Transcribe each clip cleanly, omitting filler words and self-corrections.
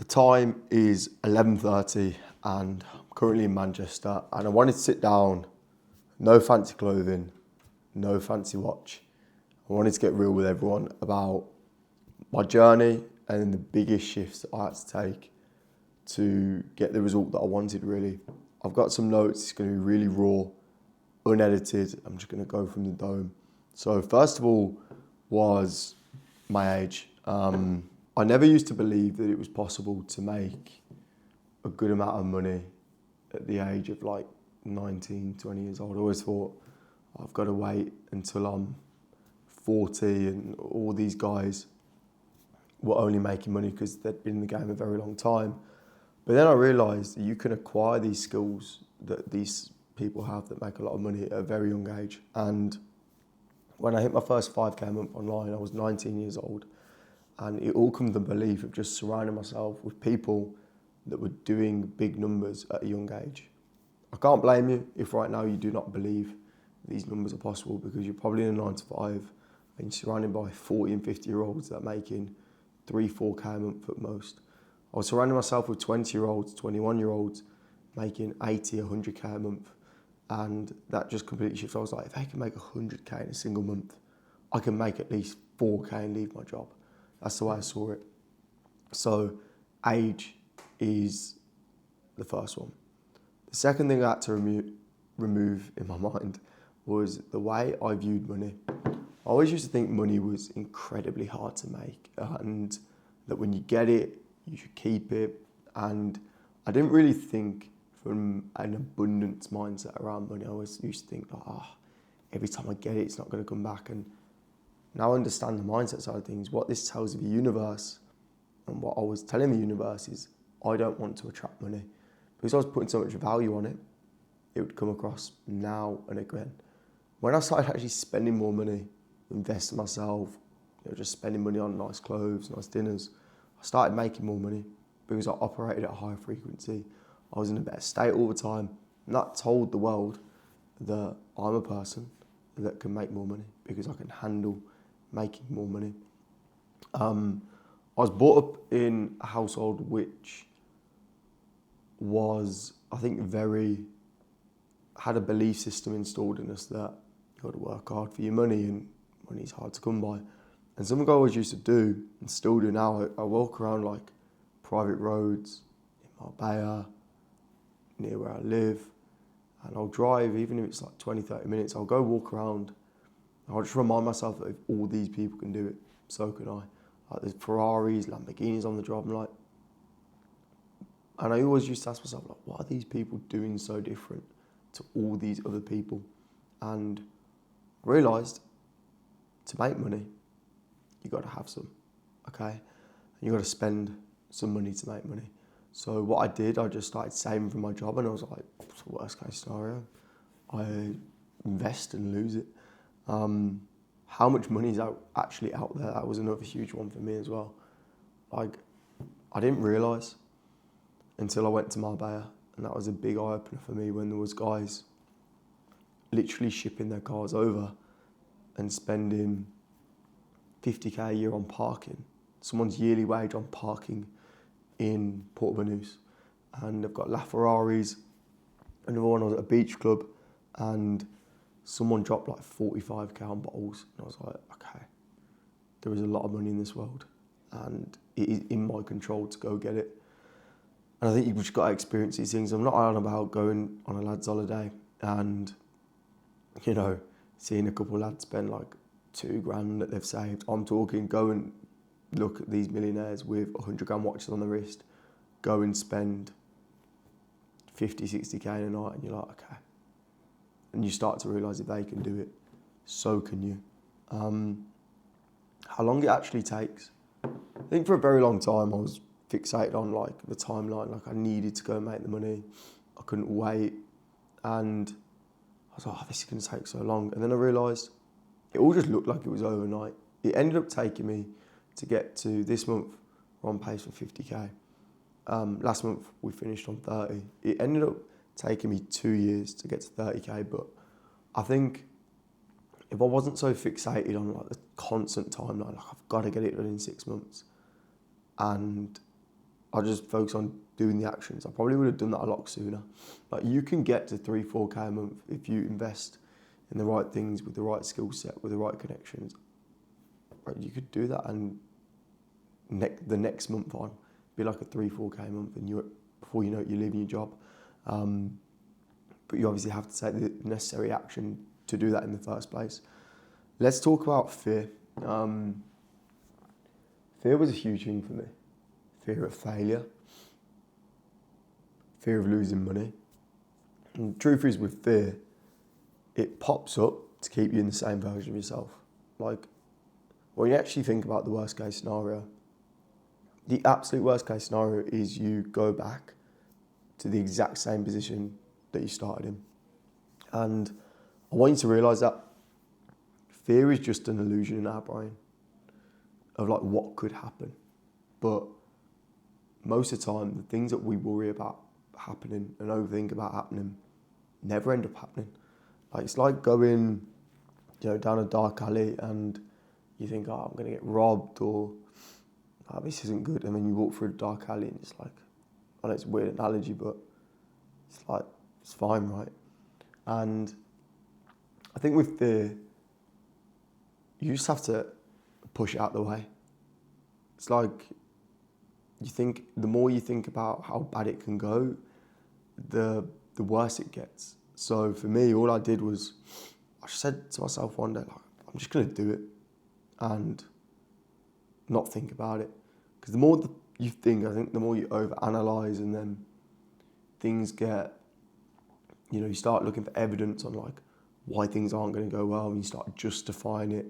time is 11:30 and I'm currently in Manchester, and I wanted to sit down, no fancy clothing, no fancy watch. I wanted to get real with everyone about my journey and the biggest shifts that I had to take to get the result that I wanted, really. I've got some notes. It's going to be really raw, unedited. I'm just going to go from the dome. So first of all was my age. I never used to believe that it was possible to make a good amount of money at the age of like 19, 20 years old. I always thought I've got to wait until I'm 40, and all these guys were only making money because they'd been in the game a very long time. But then I realised that you can acquire these skills that these people have that make a lot of money at a very young age. And when I hit my first 5K month online, I was 19 years old. And it all comes from the belief of just surrounding myself with people that were doing big numbers at a young age. I can't blame you if right now you do not believe these numbers are possible, because you're probably in a 9 to 5 and surrounded by 40 and 50-year-olds that are making 3-4K a month at most. I was surrounding myself with 20-year-olds, 21-year-olds making 80, 100K a month. And that just completely shifted. I was like, if they can make 100K in a single month, I can make at least 4K and leave my job. That's the way I saw it. So age is the first one. The second thing I had to remove in my mind was the way I viewed money. I always used to think money was incredibly hard to make, and that when you get it, you should keep it. And I didn't really think from an abundance mindset around money. I always used to think, every time I get it, it's not going to come back. And now I understand the mindset side of things. What this tells the universe, and what I was telling the universe, is I don't want to attract money. Because I was putting so much value on it, it would come across now and again. When I started actually spending more money, investing myself, just spending money on nice clothes, nice dinners, I started making more money because I operated at a higher frequency. I was in a better state all the time. And that told the world that I'm a person that can make more money because I can handle making more money. I was brought up in a household which was, I think, had a belief system installed in us that you've got to work hard for your money, and money's hard to come by. And something I always used to do, and still do now, I walk around like private roads in Marbella, near where I live, and I'll drive, even if it's like 20, 30 minutes, I'll go walk around. I'll just remind myself that if all these people can do it, so can I. Like, there's Ferraris, Lamborghinis on the job. And I always used to ask myself, like, what are these people doing so different to all these other people? And I realised to make money, you got to have some, okay? And you got to spend some money to make money. So what I did, I just started saving for my job, and I was like, what's the worst case scenario? I invest and lose it. How much money is actually out there? That was another huge one for me as well. Like, I didn't realise until I went to Marbella, and that was a big eye-opener for me when there was guys literally shipping their cars over and spending 50K a year on parking. Someone's yearly wage on parking in Port Banús. And they've got LaFerraris. Another one, I was at a beach club, and someone dropped like 45K on bottles. And I was like, okay, there is a lot of money in this world, and it is in my control to go get it. And I think you've just got to experience these things. I'm not on about going on a lad's holiday and, seeing a couple of lads spend like $2,000 that they've saved. I'm talking go and look at these millionaires with 100-gram watches on the wrist, go and spend 50, 60K in a night, and you're like, okay. And you start to realise if they can do it, so can you. How long it actually takes. I think for a very long time I was fixated on like the timeline, like I needed to go and make the money. I couldn't wait. And I was like, this is going to take so long. And then I realised it all just looked like it was overnight. It ended up taking me to get to this month, we're on pace for 50K. Last month we finished on 30. It ended up taking me 2 years to get to 30K, but I think if I wasn't so fixated on like the constant timeline, like I've got to get it done in 6 months, and I just focus on doing the actions. I probably would have done that a lot sooner. Like you can get to 3-4K a month if you invest in the right things with the right skill set, with the right connections. Right, you could do that, and the next month on be like a 3-4K a month, and before you know it, you're leaving your job. But you obviously have to take the necessary action to do that in the first place. Let's talk about fear. Fear was a huge thing for me. Fear of failure. Fear of losing money. And the truth is, with fear, it pops up to keep you in the same version of yourself. Like, when you actually think about the worst case scenario, the absolute worst case scenario is you go back to the exact same position that you started in. And I want you to realise that fear is just an illusion in our brain of like what could happen. But most of the time, the things that we worry about happening and overthink about happening never end up happening. Like it's like going, down a dark alley and you think, oh, I'm going to get robbed, or oh, this isn't good. And then you walk through a dark alley and it's like, I know it's a weird analogy, but it's like, it's fine, right? And I think with fear, you just have to push it out the way. It's like, the more you think about how bad it can go, the worse it gets. So for me, all I did was, I said to myself one day, like, I'm just going to do it and not think about it. Because the more you think, I think the more you overanalyze, and then things get, you start looking for evidence on like why things aren't going to go well, and you start justifying it.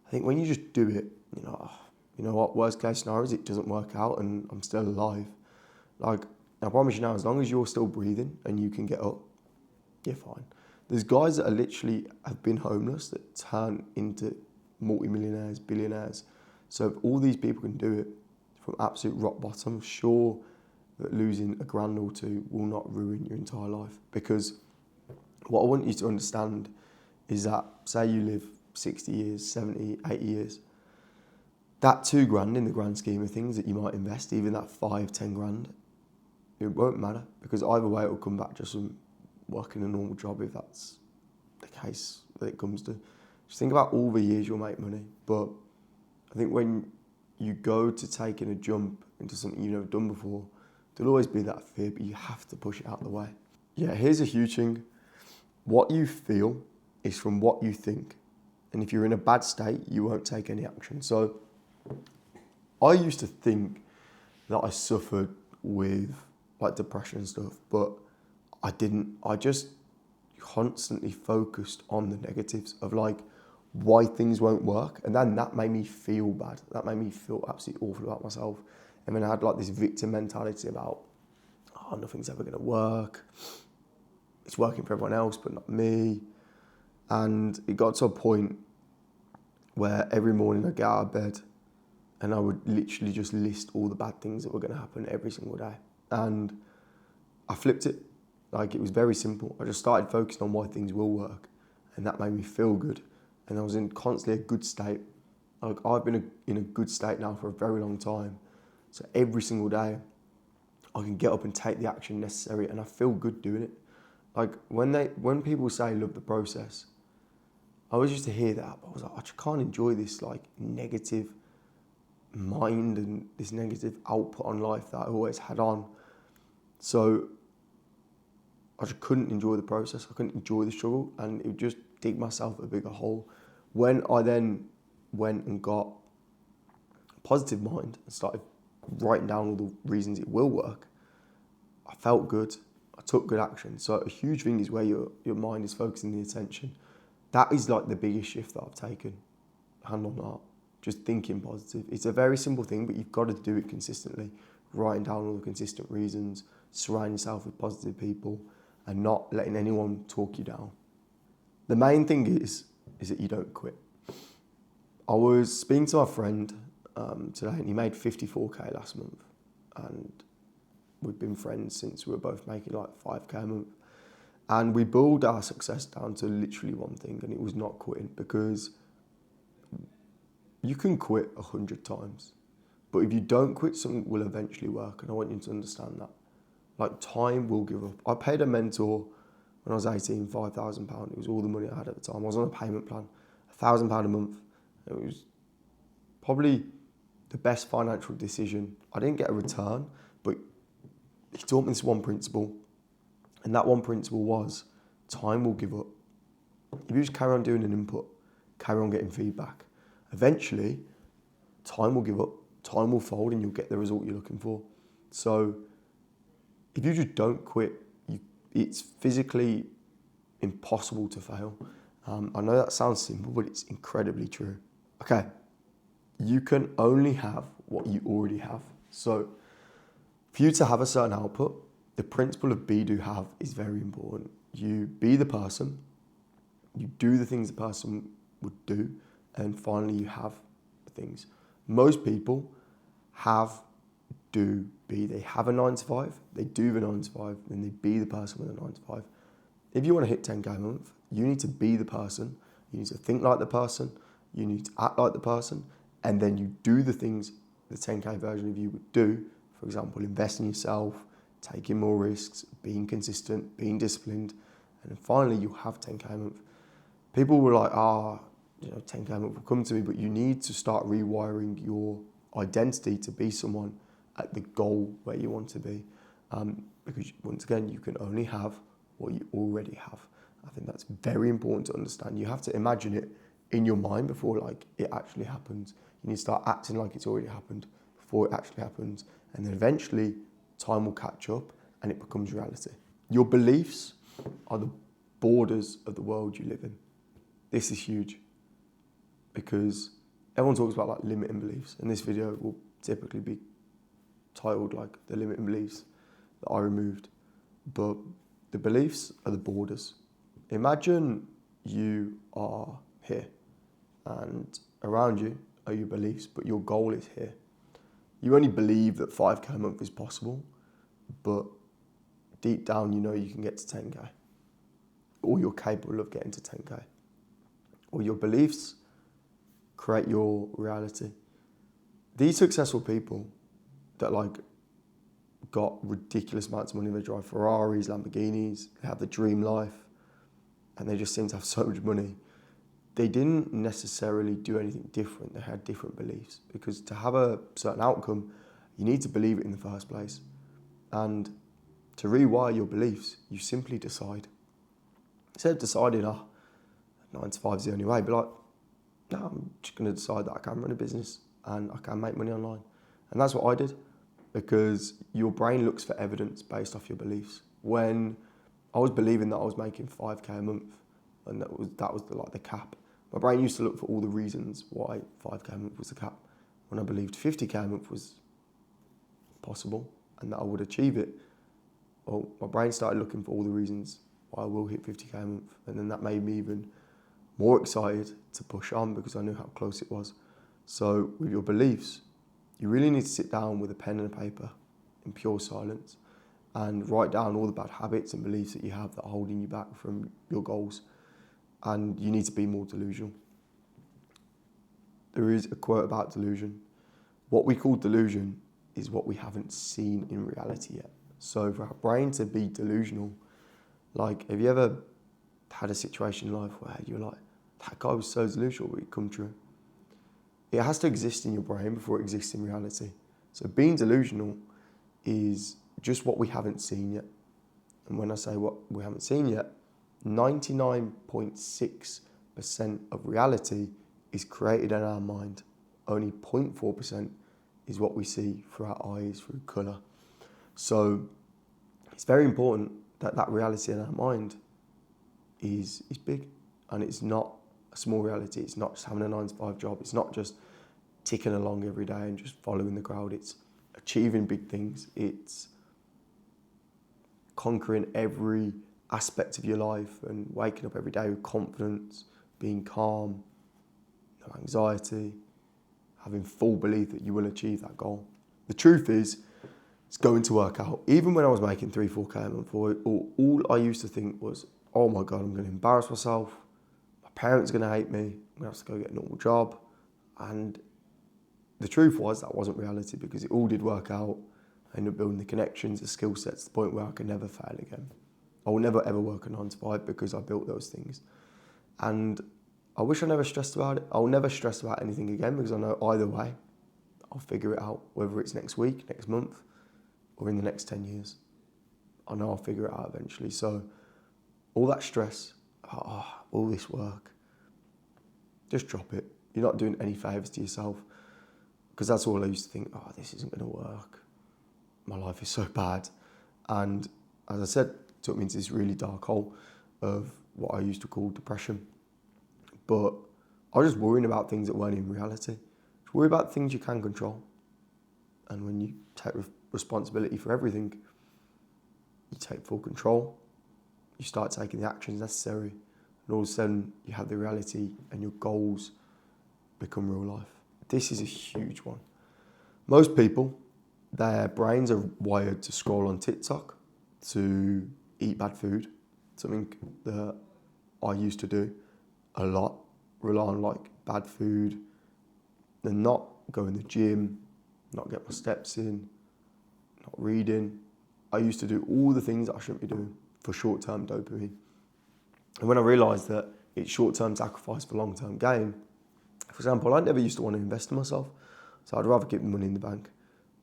I think when you just do it, you know what, worst case scenario is it doesn't work out and I'm still alive. Like, I promise you now, as long as you're still breathing and you can get up, you're fine. There's guys that have been homeless that turn into multi-millionaires, billionaires. So if all these people can do it from absolute rock bottom, sure that losing a grand or two will not ruin your entire life. Because what I want you to understand is that, say you live 60 years, 70, 80 years, that 2 grand in the grand scheme of things that you might invest, even that 5, 10 grand, it won't matter, because either way it will come back just from working a normal job, if that's the case that it comes to. Just think about all the years you'll make money. But I think when you go to taking a jump into something you've never done before, there'll always be that fear, but you have to push it out of the way. Yeah, here's a huge thing. What you feel is from what you think. And if you're in a bad state, you won't take any action. So I used to think that I suffered with like depression and stuff, but I didn't. I just constantly focused on the negatives of like why things won't work. And then that made me feel bad. That made me feel absolutely awful about myself. And then I had like this victim mentality about, oh, nothing's ever going to work. It's working for everyone else, but not me. And it got to a point where every morning I'd get out of bed and I would literally just list all the bad things that were going to happen every single day. And I flipped it. Like, it was very simple. I just started focusing on why things will work, and that made me feel good. And I was in constantly a good state. Like, I've been in a good state now for a very long time. So every single day, I can get up and take the action necessary, and I feel good doing it. Like, when people say love the process, I always used to hear that, but I was like, I just can't enjoy this like negative mind and this negative output on life that I always had on. So I just couldn't enjoy the process. I couldn't enjoy the struggle, and it would just dig myself a bigger hole. When I then went and got a positive mind and started writing down all the reasons it will work, I felt good. I took good action. So a huge thing is where your mind is focusing the attention. That is like the biggest shift that I've taken, hand on heart. Just thinking positive. It's a very simple thing, but you've got to do it consistently. Writing down all the consistent reasons, surround yourself with positive people, and not letting anyone talk you down. The main thing is that you don't quit. I was speaking to my friend today, and he made 54k last month, and we've been friends since we were both making like 5k a month. And we boiled our success down to literally one thing, and it was not quitting, because you can quit 100 times, But if you don't quit, something will eventually work. And I want you to understand that. Like, time will give up. I paid a mentor when I was 18, £5,000. It was all the money I had at the time. I was on a payment plan, £1,000 a month. It was probably the best financial decision. I didn't get a return, but he taught me this one principle. And that one principle was, time will give up. If you just carry on doing an input, carry on getting feedback, eventually, time will give up, time will fold, and you'll get the result you're looking for. So if you just don't quit, it's physically impossible to fail. I know that sounds simple, but it's incredibly true. Okay, you can only have what you already have. So for you to have a certain output, the principle of be, do, have is very important. You be the person, you do the things the person would do, and finally you have the things. Most people have, do, be. They have a 9 to 5, they do the 9 to 5, then they be the person with a 9 to 5. If you want to hit 10K a month, you need to be the person, you need to think like the person, you need to act like the person, and then you do the things the 10K version of you would do. For example, invest in yourself, taking more risks, being consistent, being disciplined, and then finally you'll have 10K a month. People were like, 10K a month will come to me, but you need to start rewiring your identity to be someone at the goal where you want to be. Because once again, you can only have what you already have. I think that's very important to understand. You have to imagine it in your mind before it actually happens. You need to start acting like it's already happened before it actually happens. And then eventually time will catch up and it becomes reality. Your beliefs are the borders of the world you live in. This is huge because everyone talks about limiting beliefs, and this video will typically be titled the limiting beliefs that I removed. But the beliefs are the borders. Imagine you are here and around you are your beliefs, but your goal is here. You only believe that 5K a month is possible, but deep down you know you can get to 10K, or you're capable of getting to 10K. Or your beliefs create your reality. These successful people that got ridiculous amounts of money, they drive Ferraris, Lamborghinis, they have the dream life, and they just seem to have so much money. They didn't necessarily do anything different. They had different beliefs, because to have a certain outcome, you need to believe it in the first place. And to rewire your beliefs, you simply decide. Instead of deciding, 9 to 5 is the only way, but no, I'm just going to decide that I can run a business and I can make money online. And that's what I did, because your brain looks for evidence based off your beliefs. When I was believing that I was making 5K a month, and that was the cap, my brain used to look for all the reasons why 5K a month was the cap. When I believed 50K a month was possible and that I would achieve it, well, my brain started looking for all the reasons why I will hit 50K a month. And then that made me even more excited to push on, because I knew how close it was. So with your beliefs, you really need to sit down with a pen and a paper in pure silence and write down all the bad habits and beliefs that you have that are holding you back from your goals. And you need to be more delusional. There is a quote about delusion. What we call delusion is what we haven't seen in reality yet. So for our brain to be delusional, have you ever had a situation in life where you're like, that guy was so delusional, but it come true? It has to exist in your brain before it exists in reality. So being delusional is just what we haven't seen yet. And when I say what we haven't seen yet, 99.6% of reality is created in our mind. Only 0.4% is what we see through our eyes, through colour. So it's very important that reality in our mind is big, and it's not a small reality. It's not just having a 9 to 5 job. It's not just ticking along every day and just following the crowd. It's achieving big things. It's conquering every aspect of your life and waking up every day with confidence, being calm, no anxiety, having full belief that you will achieve that goal. The truth is, it's going to work out. Even when I was making 3-4K a month, all I used to think was, oh my God, I'm going to embarrass myself. My parents are going to hate me. I'm going to have to go get a normal job. And the truth was that wasn't reality, because it all did work out. I ended up building the connections, the skill sets, to the point where I could never fail again. I will never ever work a 9 to 5 because I built those things. And I wish I never stressed about it. I'll never stress about anything again, because I know either way, I'll figure it out, whether it's next week, next month, or in the next 10 years. I know I'll figure it out eventually. So all that stress, all this work, just drop it. You're not doing any favours to yourself, because that's all I used to think, this isn't going to work. My life is so bad. And as I said, it took me into this really dark hole of what I used to call depression. But I was just worrying about things that weren't in reality. Just worry about things you can control. And when you take responsibility for everything, you take full control, you start taking the actions necessary, and all of a sudden you have the reality and your goals become real life. This is a huge one. Most people, their brains are wired to scroll on TikTok, to eat bad food, something that I used to do a lot, rely on like bad food, then not go in the gym, not get my steps in, not reading. I used to do all the things that I shouldn't be doing for short-term dopamine. And when I realised that it's short-term sacrifice for long-term gain, for example, I never used to want to invest in myself, so I'd rather keep the money in the bank.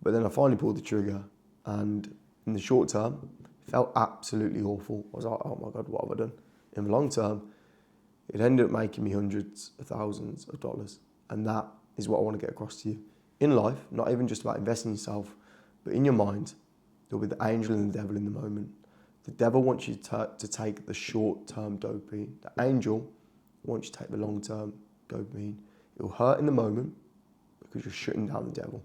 But then I finally pulled the trigger, and in the short term, it felt absolutely awful. I was like, oh my God, what have I done? In the long term, it ended up making me hundreds of thousands of dollars. And that is what I want to get across to you. In life, not even just about investing in yourself, but in your mind, there'll be the angel and the devil in the moment. The devil wants you to take the short-term dopamine. The angel wants you to take the long-term dopamine. It'll hurt in the moment because you're shutting down the devil.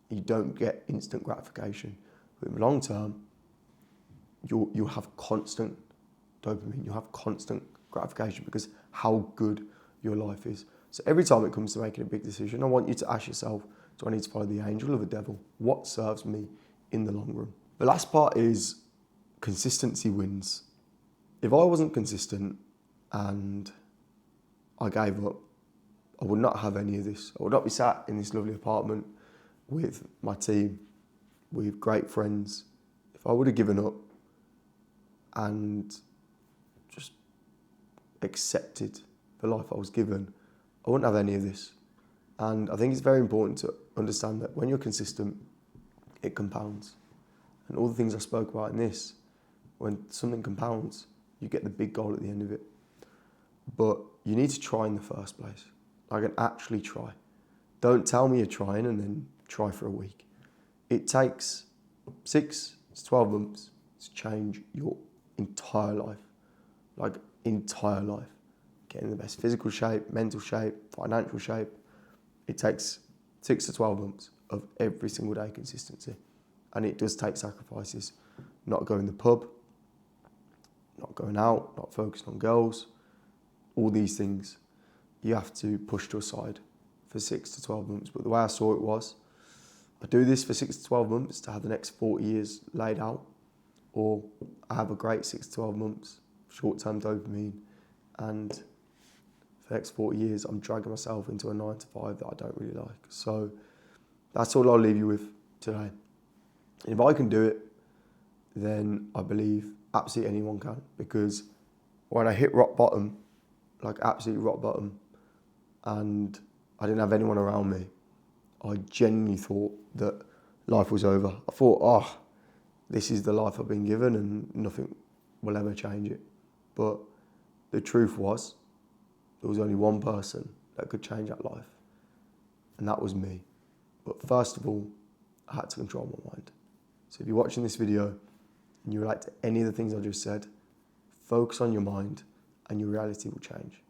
You don't get instant gratification. But in the long term, you'll have constant dopamine. You'll have constant gratification because how good your life is. So every time it comes to making a big decision, I want you to ask yourself, do I need to follow the angel or the devil? What serves me in the long run? The last part is consistency wins. If I wasn't consistent and I gave up, I would not have any of this. I would not be sat in this lovely apartment with my team, with great friends. If I would have given up and just accepted the life I was given, I wouldn't have any of this. And I think it's very important to understand that when you're consistent, it compounds. And all the things I spoke about in this, when something compounds, you get the big goal at the end of it. But you need to try in the first place. Like, and actually try. Don't tell me you're trying and then try for a week. It takes 6 to 12 months to change your entire life. Like, entire life. Getting the best physical shape, mental shape, financial shape. It takes 6 to 12 months of every single day consistency. And it does take sacrifices. Not going to the pub, not going out, not focusing on girls, all these things you have to push to a side for 6 to 12 months. But the way I saw it was, I do this for 6 to 12 months to have the next 40 years laid out, or I have a great 6 to 12 months, short-term dopamine, and for the next 40 years, I'm dragging myself into a 9 to 5 that I don't really like. So that's all I'll leave you with today. And if I can do it, then I believe absolutely anyone can. Because when I hit rock bottom, like absolutely rock bottom, and I didn't have anyone around me, I genuinely thought that life was over. I thought, this is the life I've been given and nothing will ever change it. But the truth was, there was only one person that could change that life, and that was me. But first of all, I had to control my mind. So if you're watching this video and you relate to any of the things I just said, focus on your mind and your reality will change.